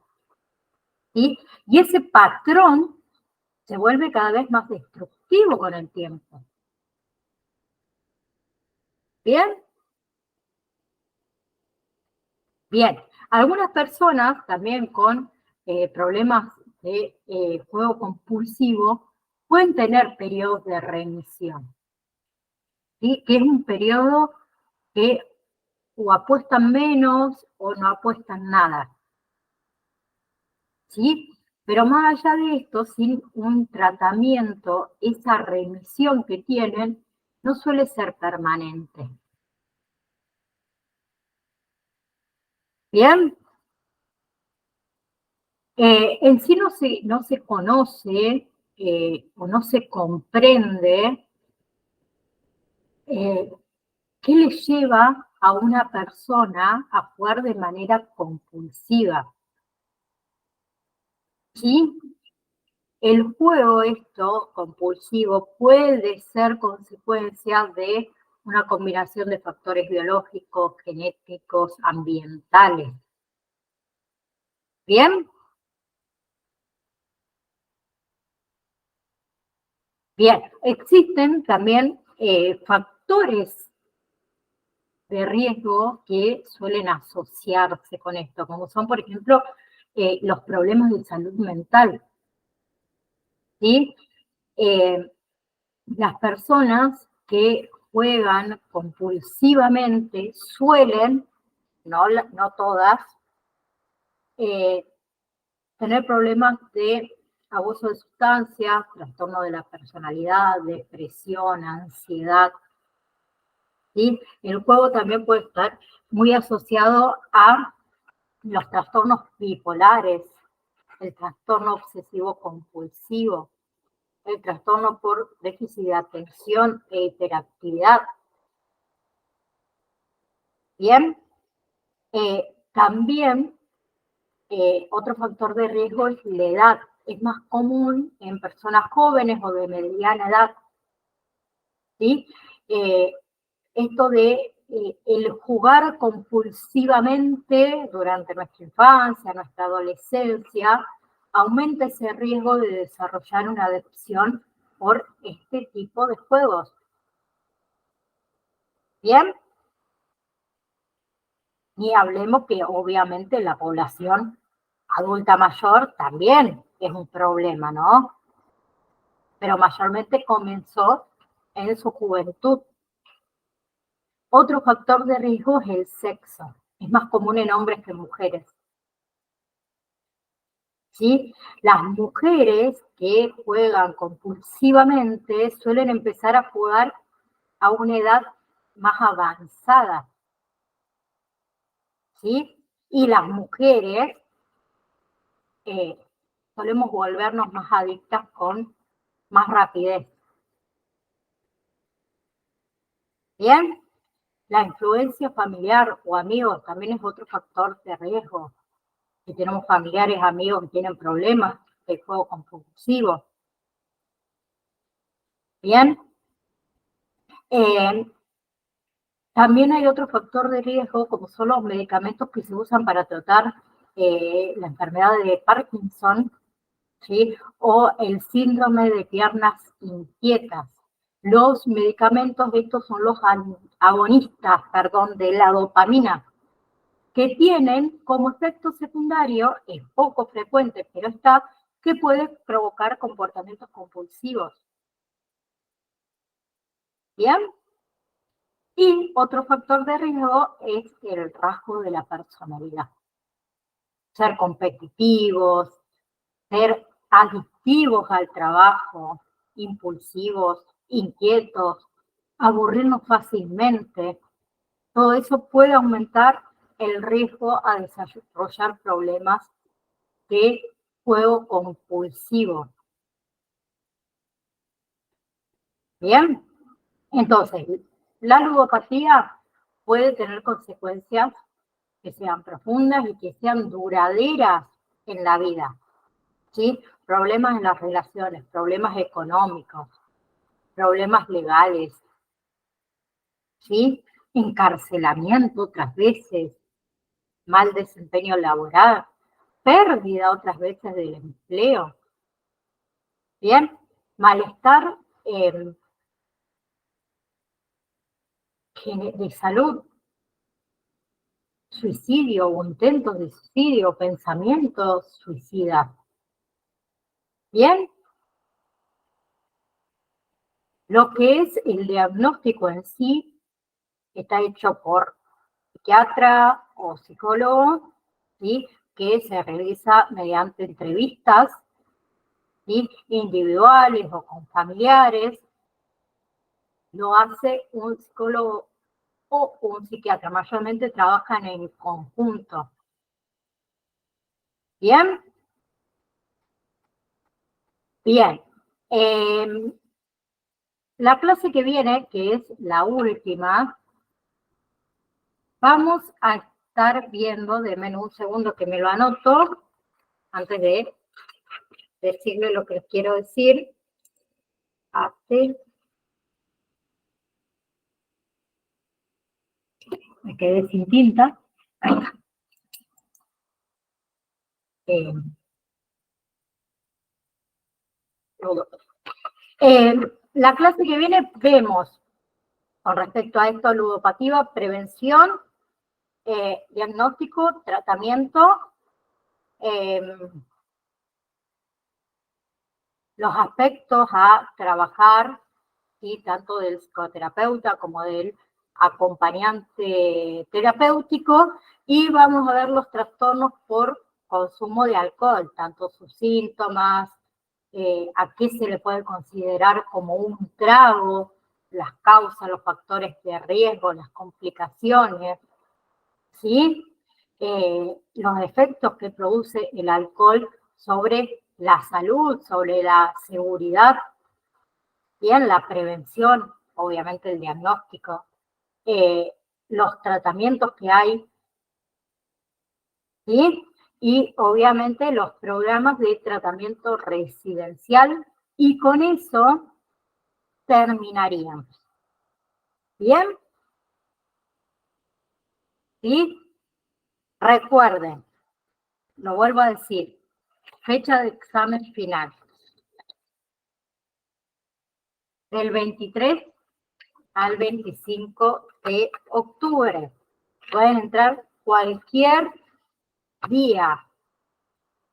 ¿Sí? Y ese patrón se vuelve cada vez más destructivo con el tiempo. ¿Bien? Bien. Algunas personas también con problemas de juego compulsivo pueden tener periodos de remisión, ¿sí? Que es un periodo que o apuestan menos o no apuestan nada, ¿sí? Pero más allá de esto, sin un tratamiento, esa remisión que tienen no suele ser permanente. ¿Bien? En sí no se conoce o no se comprende qué le lleva a una persona a jugar de manera compulsiva. ¿Sí? El juego compulsivo puede ser consecuencia de una combinación de factores biológicos, genéticos, ambientales. ¿Bien? Bien, existen también factores de riesgo que suelen asociarse con esto, como son, por ejemplo, los problemas de salud mental. ¿Sí? Las personas que juegan compulsivamente suelen, no todas, tener problemas de abuso de sustancias, trastorno de la personalidad, depresión, ansiedad. ¿Sí? El juego también puede estar muy asociado a los trastornos bipolares, el trastorno obsesivo compulsivo. el trastorno por déficit de atención e hiperactividad. Bien, también otro factor de riesgo es la edad. Es más común en personas jóvenes o de mediana edad. ¿Sí? Esto de el jugar compulsivamente durante nuestra infancia, nuestra adolescencia, aumenta ese riesgo de desarrollar una adicción por este tipo de juegos. ¿Bien? Ni hablemos que obviamente la población adulta mayor también es un problema, ¿no? Pero mayormente comenzó en su juventud. Otro factor de riesgo es el sexo. Es más común en hombres que en mujeres. ¿Sí? Las mujeres que juegan compulsivamente suelen empezar a jugar a una edad más avanzada. ¿Sí? Y las mujeres solemos volvernos más adictas con más rapidez. ¿Bien? La influencia familiar o amigos también es otro factor de riesgo. Si tenemos familiares, amigos que tienen problemas de juego compulsivo. Bien. También hay otro factor de riesgo, como son los medicamentos que se usan para tratar la enfermedad de Parkinson, ¿sí? O el síndrome de piernas inquietas. Los medicamentos, estos son los agonistas, de la dopamina, que tienen como efecto secundario, es poco frecuente, pero está, que puede provocar comportamientos compulsivos. ¿Bien? Y otro factor de riesgo es el rasgo de la personalidad. Ser competitivos, ser adictivos al trabajo, impulsivos, inquietos, aburrirnos fácilmente. Todo eso puede aumentar el riesgo a desarrollar problemas de juego compulsivo. Bien, entonces, la ludopatía puede tener consecuencias que sean profundas y que sean duraderas en la vida, ¿sí? Problemas en las relaciones, problemas económicos, problemas legales, ¿sí? Encarcelamiento otras veces, mal desempeño laboral, pérdida otras veces del empleo, ¿bien? Malestar de salud, suicidio o intentos de suicidio, pensamientos suicidas. ¿Bien? Lo que es el diagnóstico en sí está hecho por psiquiatra o psicólogo, ¿sí? Que se realiza mediante entrevistas, ¿sí? Individuales o con familiares. Lo hace un psicólogo o un psiquiatra. Mayormente trabajan en conjunto. ¿Bien? Bien. La clase que viene, que es la última, vamos a estar viendo, denme un segundo que me lo anoto, antes de decirle lo que les quiero decir. Así. Me quedé sin tinta. Ahí está. La clase que viene vemos, con respecto a esto, ludopatía, prevención, diagnóstico, tratamiento, los aspectos a trabajar, ¿sí? Tanto del psicoterapeuta como del acompañante terapéutico, y vamos a ver los trastornos por consumo de alcohol, tanto sus síntomas, a qué se le puede considerar como un trago, las causas, los factores de riesgo, las complicaciones, ¿sí? Los efectos que produce el alcohol sobre la salud, sobre la seguridad Bien, la prevención, obviamente el diagnóstico, los tratamientos que hay, ¿sí? Y obviamente los programas de tratamiento residencial, y con eso terminaríamos. ¿Bien? ¿Sí? Recuerden, lo vuelvo a decir, fecha de examen final. Del 23 al 25 de octubre. Pueden entrar cualquier día,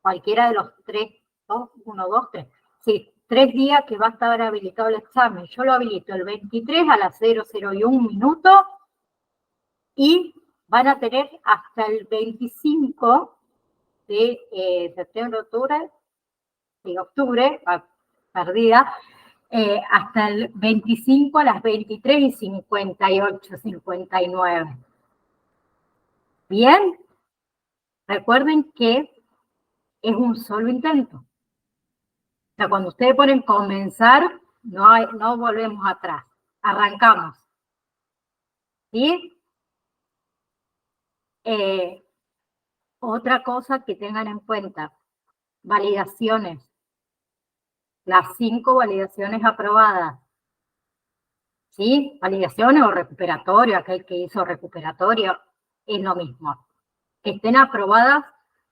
cualquiera de los 3, 2, 1, 2, 3. Sí, 3 días que va a estar habilitado el examen. Yo lo habilito el 23 a las 00:01 minutos y van a tener hasta el 25 de septiembre, octubre, de octubre, perdida, hasta el 25 a las 23:58, 59. Bien, recuerden que es un solo intento. O sea, cuando ustedes ponen comenzar, no volvemos atrás, arrancamos. ¿Sí? Otra cosa que tengan en cuenta, validaciones. Las 5 validaciones aprobadas. ¿Sí? Validaciones o recuperatorio, aquel que hizo recuperatorio, es lo mismo. Que estén aprobadas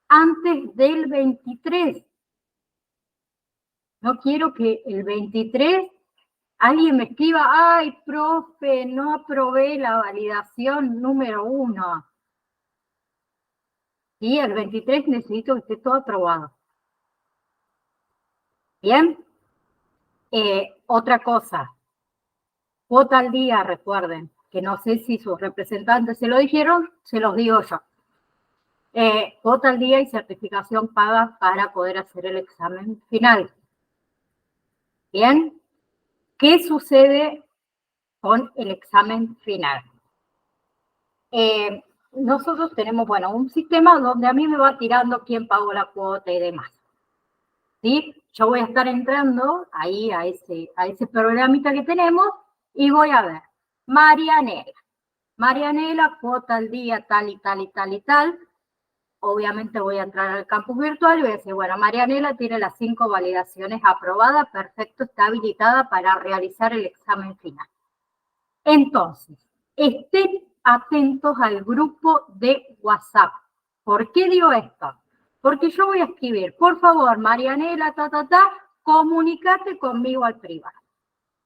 antes del 23. No quiero que el 23 alguien me escriba, ay, profe, no aprobé la validación número 1. Y el 23 necesito que esté todo aprobado. ¿Bien? Otra cosa, cuota al día, recuerden, que no sé si sus representantes se lo dijeron, se los digo yo. Cuota al día y certificación paga para poder hacer el examen final. ¿Bien? ¿Qué sucede con el examen final? Nosotros tenemos, bueno, un sistema donde a mí me va tirando quién pagó la cuota y demás. ¿Sí? Yo voy a estar entrando ahí a ese programita que tenemos y voy a ver, Marianela, cuota al día, tal y tal y tal y tal. Obviamente voy a entrar al campus virtual y voy a decir, bueno, Marianela tiene las 5 validaciones aprobadas, perfecto, está habilitada para realizar el examen final. Entonces, estén atentos al grupo de WhatsApp. ¿Por qué digo esto? Porque yo voy a escribir, por favor, Marianela, comunícate conmigo al privado.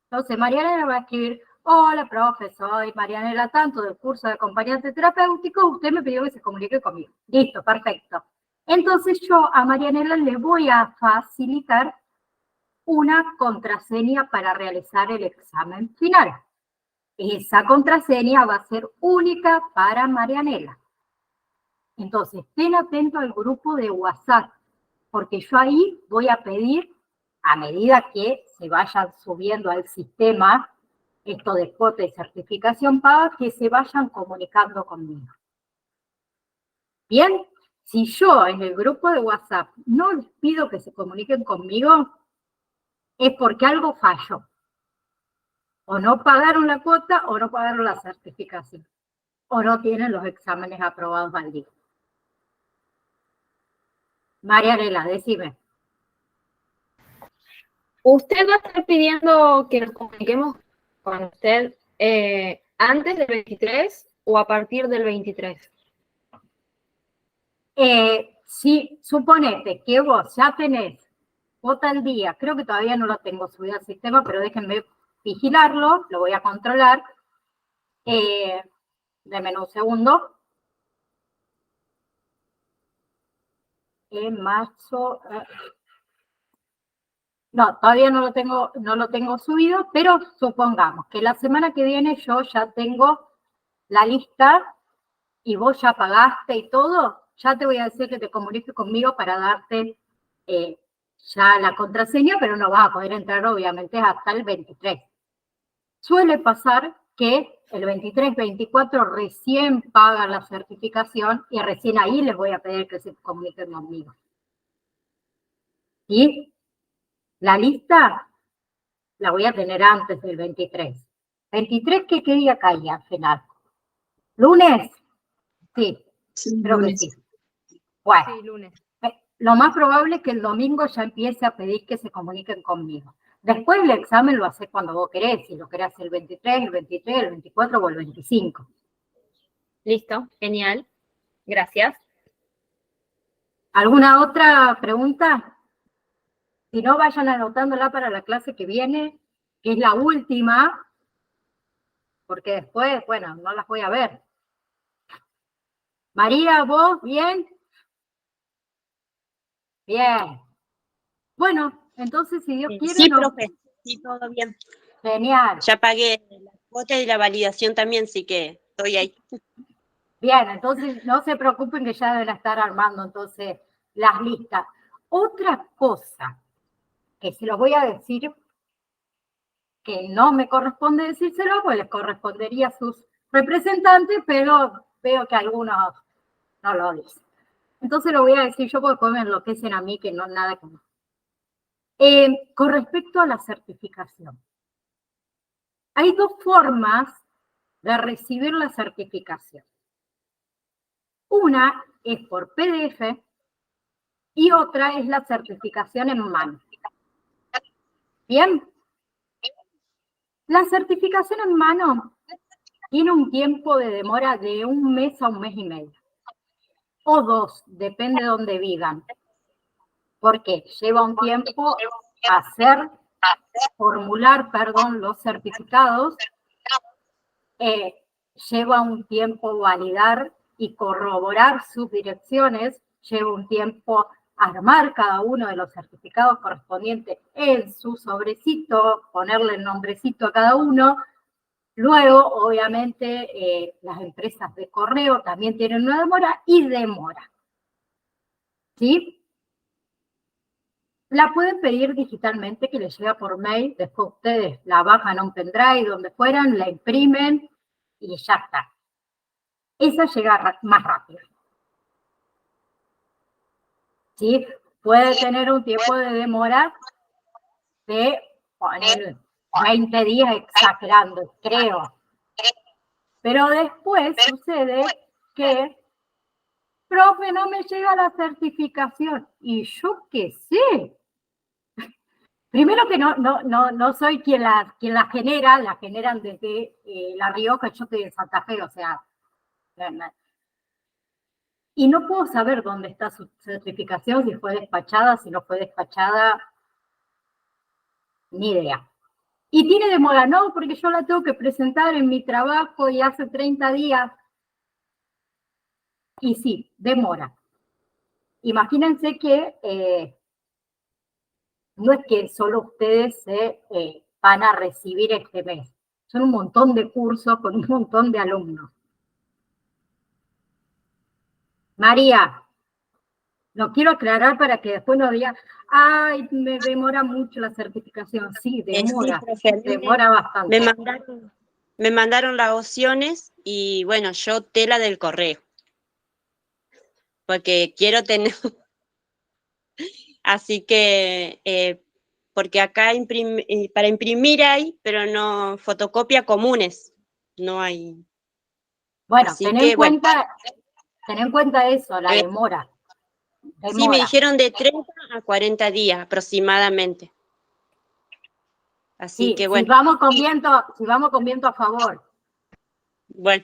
Entonces, Marianela va a escribir, hola, profe, soy Marianela Tanto del curso de acompañante terapéutico, usted me pidió que se comunique conmigo. Listo, perfecto. Entonces, yo a Marianela le voy a facilitar una contraseña para realizar el examen final. Esa contraseña va a ser única para Marianela. Entonces, estén atentos al grupo de WhatsApp, porque yo ahí voy a pedir, a medida que se vayan subiendo al sistema, esto de cuota y certificación paga, que se vayan comunicando conmigo. Bien, si yo en el grupo de WhatsApp no les pido que se comuniquen conmigo, es porque algo falló. O no pagaron la cuota o no pagaron la certificación. O no tienen los exámenes aprobados al día. Marianela, decime. ¿Usted va a estar pidiendo que nos comuniquemos con usted antes del 23 o a partir del 23? Si suponete que vos ya tenés cuota al día, creo que todavía no lo tengo subido al sistema, pero déjenme vigilarlo, lo voy a controlar. Denme un segundo. En marzo... No, todavía no lo tengo subido, pero supongamos que la semana que viene yo ya tengo la lista y vos ya pagaste y todo, ya te voy a decir que te comuniques conmigo para darte ya la contraseña, pero no vas a poder entrar obviamente hasta el 23. Suele pasar que el 23, 24 recién pagan la certificación y recién ahí les voy a pedir que se comuniquen conmigo. ¿Sí? La lista la voy a tener antes del 23. ¿23 qué día caía al final? ¿Lunes? Sí, Sí, creo que lunes. sí. Bueno, Sí, lunes. lo más probable es que el domingo ya empiece a pedir que se comuniquen conmigo. Después el examen lo haces cuando vos querés, si lo querés el 23, el 23, el 24 o el 25. Listo, genial. Gracias. ¿Alguna otra pregunta? Si no, vayan anotándola para la clase que viene, que es la última, porque después, bueno, no las voy a ver. María, ¿vos? ¿Bien? Bien. Bueno, entonces, si Dios quiere, Sí, no. profe, sí, todo bien. Genial. Ya pagué la cuota y la validación también, sí que estoy ahí. Bien, entonces no se preocupen que ya deben estar armando entonces las listas. Otra cosa que se los voy a decir, que no me corresponde decírselo, pues les correspondería a sus representantes, pero veo que algunos no lo dicen. Entonces lo voy a decir yo porque después me enloquecen a mí que no nada que no. Con respecto a la certificación, hay dos formas de recibir la certificación. Una es por PDF y otra es la certificación en mano. Bien, la certificación en mano tiene un tiempo de demora de 1 mes a 1 mes y medio. O 2, depende de dónde vivan. Porque lleva un tiempo formular los certificados, lleva un tiempo validar y corroborar sus direcciones, lleva un tiempo armar cada uno de los certificados correspondientes en su sobrecito, ponerle el nombrecito a cada uno. Luego, obviamente, las empresas de correo también tienen una demora y demora. ¿Sí? La pueden pedir digitalmente, que les llega por mail, después ustedes la bajan a un pendrive, donde fueran, la imprimen y ya está. Esa llega más rápido. ¿Sí? Puede tener un tiempo de demora de 20 días exagerando, creo. Pero después sucede que, profe, no me llega la certificación. Y yo qué sé. Primero que no soy quien la genera, la generan desde La Rioja, yo estoy en Santa Fe, o sea. Y no puedo saber dónde está su certificación, si fue despachada, si no fue despachada, ni idea. Y tiene demora, no, porque yo la tengo que presentar en mi trabajo y hace 30 días. Y sí, demora. Imagínense que no es que solo ustedes se van a recibir este mes. Son un montón de cursos con un montón de alumnos. María, lo quiero aclarar para que después no diga, ay, me demora mucho la certificación. Sí, demora, Sí, profe, demora bastante. me mandaron las opciones y bueno, yo tela del correo. Porque quiero tener, así que, porque acá para imprimir hay, pero no fotocopia comunes, no hay. Bueno, Así ten que, en cuenta eso, la demora. Sí, me dijeron de 30 a 40 días aproximadamente. Así Sí, que si bueno. vamos con viento a favor. Bueno.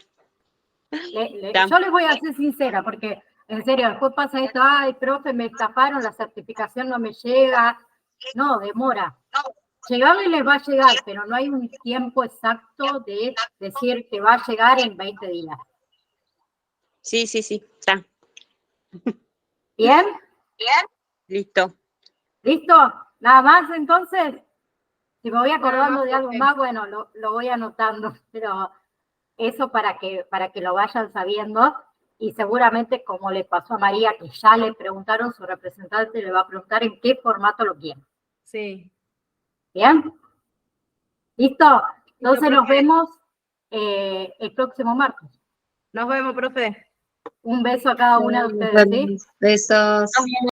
Yo les voy a ser sincera, porque en serio, después pasa esto, ay, profe, me estafaron, la certificación no me llega. No, demora. Llegarle les va a llegar, pero no hay un tiempo exacto de decir que va a llegar en 20 días. Sí, está. ¿Bien? Listo. ¿Listo? ¿Nada más entonces? Si me voy acordando de algo más, bueno, lo voy anotando, pero eso para que lo vayan sabiendo. Y seguramente, como le pasó a María, que ya le preguntaron, su representante le va a preguntar en qué formato lo quieren. Sí. ¿Bien? ¿Listo? Entonces nos vemos el próximo martes. Nos vemos, profe. Un beso a cada una de ustedes, ¿sí? Besos.